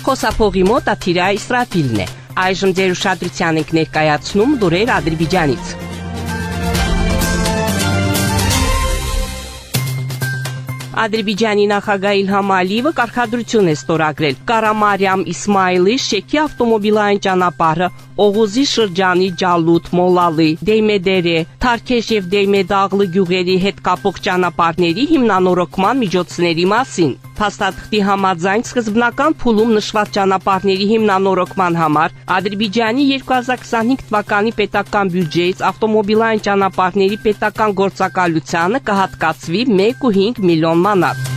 Խոսափողի մոտ աթիրա Իսրաֆիլն է։ Այժմ ձեր ուշադրության ենք ներկայացնում լուրեր Ադրբեջանից։ Ադրբեջանի նախագահ Իլհամ Ալիևը կարգադրություն է ստորագրել Կարամարիամ Իսմայիլի Շեքի ավտոմոբիլային ճանապարհը Օղուզի շրջանի Ջալութ, Մոլալի, Դեյմեդերե, Թարքեշ եւ Դեյմեդաղլի գյուղերի հետ կապող ճանապարհների հիմնանորոգման միջոցների մասին։ Փաստաթղթի համաձայն սկզբնական փուլում նշված ճանապարհների հիմնանորոգման համար Ադրբեջանի 2025 թվականի պետական բյուջեից ավտոմոբիլային ճանապարհների պետական գործակալությանը կհատկացվի 1.5 միլիոն մանատ։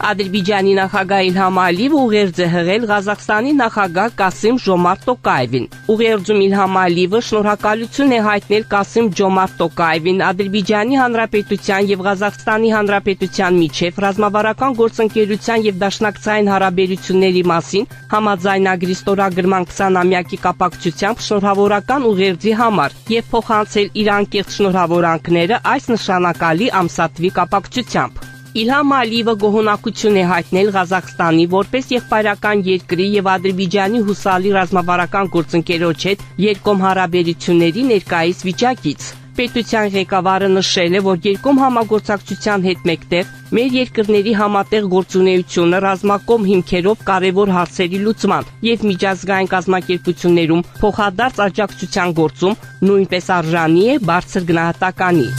Ադրբեջանի նախագահ Իլհամ Ալիևը ուղերձ է հղել Ղազախստանի նախագահ Կասիմ Ժոմարտ Տոկաևին։ Ուղերձում Իլհամ Ալիևը շնորհակալություն է հայտնել Կասիմ Ժոմարտ Տոկաևին Ադրբեջանի Հանրապետության եւ Ղազախստանի Հանրապետության միջև ռազմավարական գործընկերության եւ դաշնակցային հարաբերությունների մասին համաձայնագրի ստորագրման 20-ամյակի կապակցությամբ շնորհավորական ուղերձի համար եւ փոխանցել իր անկեղծ շնորհավորանքները այս նշանակալի ամսաթվի կապակցությամբ։ Իլհամ Ալիևը գոհունակություն է հայտնել Ղազախստանի որպես եղբայրական երկրի եւ Ադրբեջանի հուսալի ռազմավարական գործընկերոջ հետ երկկողմ հարաբերությունների ներկայիս վիճակից։ Պետության ղեկավարը նշել է, որ երկկողմ համագործակցության հետ մեկտեղ մեր երկրների համատեղ գործունեությունը ռազմակողմ հիմքերով կարևոր հարցերի լուծման եւ միջազգային կազմակերպություններում փոխադարձ աջակցության գործում նույնպես արժանի է բարձր գնահատականի։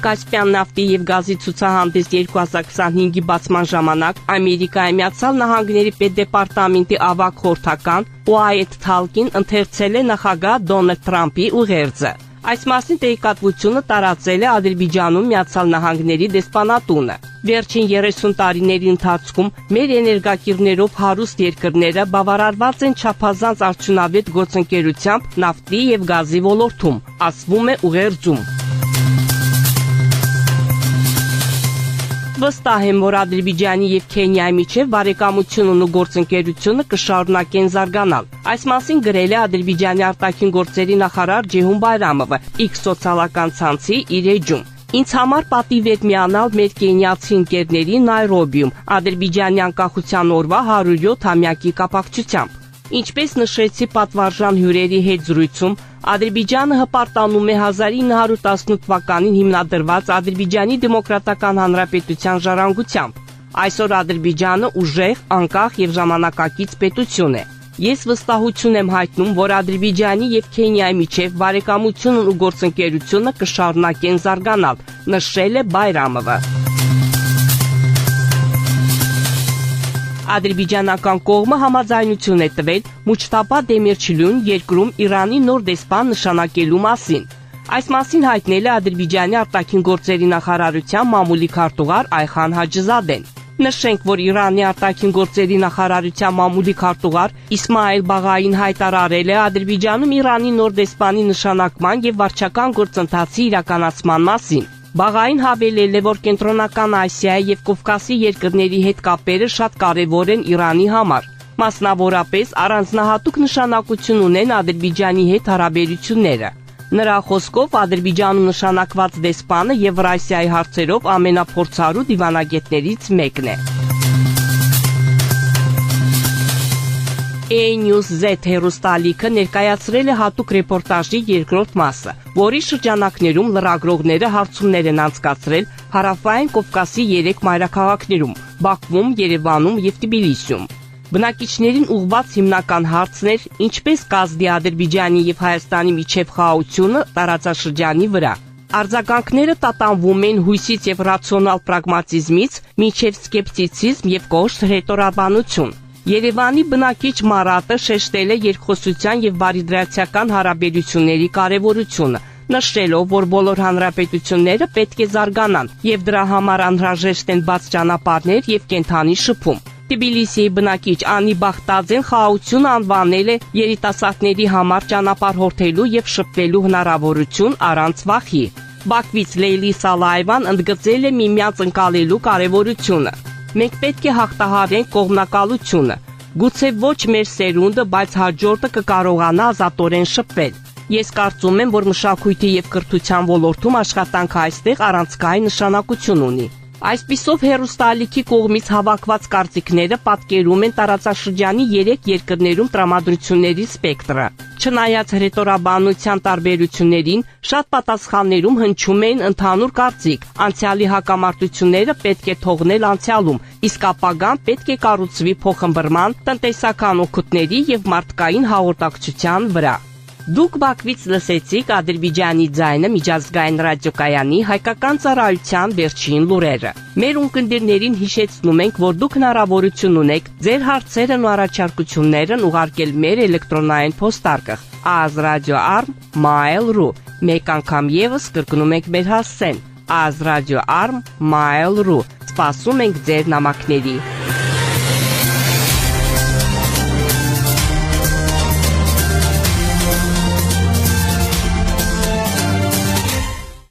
Կասպյան նավթի եւ գազի ցուցահանդես 2025-ի բացման ժամանակ Ամերիկայի Միացյալ Նահանգների պետդեպարտամենտի ավագ խորհրդական Ուայեթ Թալկին ընթերցել է նախագահ Դոնալդ Թրամփի ուղերձը։ Այս մասին տեղեկատվությունը տարածել է Ադրբեջանում Միացյալ Նահանգների դեսպանատունը։ Վերջին 30 տարիների ընթացքում մեր էներգակիրներով հարուստ երկրները բավարարված են չափազանց արդյունավետ գործընկերությամբ նավթի եւ գազի ոլորտում, ասվում է ուղերձում։ Վստահ եմ, որ Ադրբեջանի եւ Քենիայի միջև բարեկամությունն ու գործընկերությունը կշարունակեն զարգանալ։ Այս մասին գրել է Ադրբեջանի արտաքին գործերի նախարար Ջեհուն Բայրամովը X սոցիալական ցանցի իր էջում։ Ինձ համար պատիվ է միանալ մեր կենիացի ընկերների Նայրոբիում Ադրբեջանի անկախության օրվա 107-ամյակի կապակցությամբ։ Ինչպես նշեցի պատվարժան հյուրերի հետ զրույցում, Ադրբեջանը հպարտանում է 1918 թվականին հիմնադրված Ադրբեջանի Դեմոկրատական Հանրապետության ժառանգությամբ։ Այսօր Ադրբեջանը ուժեղ, անկախ եւ ժամանակակից պետություն է։ Ես վստահություն եմ հայտնում, որ Ադրբեջանի եւ Քենիայի միջև բարեկամությունն ու գործընկերությունը կշարունակեն զարգանալ, նշել է Բայրամովը։ Ադրբեջանական կողմը համաձայնություն է տվել Մուջթաբա Դեմիրչլուն երկրում Իրանի նոր դեսպան նշանակելու մասին։ Այս մասին հայտնել է Ադրբեջանի արտաքին գործերի նախարարության մամուլի քարտուղար Այխան Հաջզադեն։ Նշենք, որ Իրանի արտաքին գործերի նախարարության մամուլի քարտուղար Իսմայիլ Բաղային հայտարարել է Ադրբեջանում Իրանի նոր դեսպանի նշանակման եւ վարչական գործընթացի իրականացման մասին։ Բաղային հավելել է, որ Կենտրոնական Ասիայի եւ Կովկասի երկրների հետ կապերը շատ կարևոր են Իրանի համար։ Մասնավորապես առանձնահատուկ նշանակություն ունեն Ադրբեջանի հետ հարաբերությունները։ Նրա խոսքով Ադրբեջանում նշանակված դեսպանը Եվրասիայի հարցերով ամենափորձառու դիվանագետներից մեկն է։ A-News-Z հեռուստալիքը ներկայացրել է հատուկ ռեպորտաժի երկրորդ մասը, որի շրջանակներում լրագրողները հարցումներ են անցկացրել Հարավային Կովկասի 3 մայրաքաղաքներում՝ Բաքվում, Երևանում եւ Թբիլիսիում։ Բնակիչներին ուղղված հիմնական հարցն էր ինչպես կազդի Ադրբեջանի եւ Հայաստանի միջև խաղաղությունը տարածաշրջանի վրա։ Արձագանքները տատանվում են հույսից եւ ռացիոնալ պրագմատիզմից մինչեւ սկեպտիցիզմ եւ կոշտ հռետորաբանություն։ Երևանի բնակիչ Մարատը շեշտել է երկխոսության եւ բարիդրացիական հարաբերությունների կարեւորությունը, նշելով, որ բոլոր հանրապետությունները պետք է զարգանան եւ դրա համար անհրաժեշտ են բաց ճանապարհներ եւ կենթանի շփում։ Թբիլիսիի բնակիչ Անի Բախտաձեն խաղաղությունը անվանել է երիտասարդների համար ճանապարհ հորթելու եւ շփվելու հնարավորություն առանց վախի։ Բաքվից Լեյլի Սալայևան ընդգծել է միմյանց ընկալելու կարևորությունը։ Մենք պետք է հաղթահարենք կողմնակալությունը։ Գուցե ոչ մեր սերունդը, բայց հաջորդը կկարողանա ազատորեն շփվել։ Ես կարծում եմ, որ մշակույթի եւ կրթության ոլորտում աշխատանքը այստեղ առանցքային նշանակություն ունի։ Այսպիսով հեռուստաալիքի կողմից հավաքված կարծիքները պատկերում են տարածաշրջանի 3 երկրներում տրամադրությունների սպեկտրը։ Չնայած հռետորաբանության տարբերություններին, շատ պատասխաններում հնչում էին ընդհանուր կարծիք. անցյալի հակամարտությունները պետք է թողնել անցյալում, իսկ ապագան պետք է կառուցվի փոխըմբռնման, տնտեսական օգուտների եւ մարդկային հաղորդակցության վրա։ Դուք Բաքվից լսեցիք Ադրբեջանի ձայնը միջազգային ռադիոկայանի հայկական ծառայության վերջին լուրերը։ Մեր ունկնդիրներին հիշեցնում ենք, որ դուք հնարավորություն ունեք ձեր հարցերն ու առաջարկություններն ուղարկել մեր էլեկտրոնային փոստարկղ azradio@mail.ru։ Մեկ անգամ եւս կրկնում ենք մեր հասցեն azradio@mail.ru։ Սպասում ենք ձեր նամակների։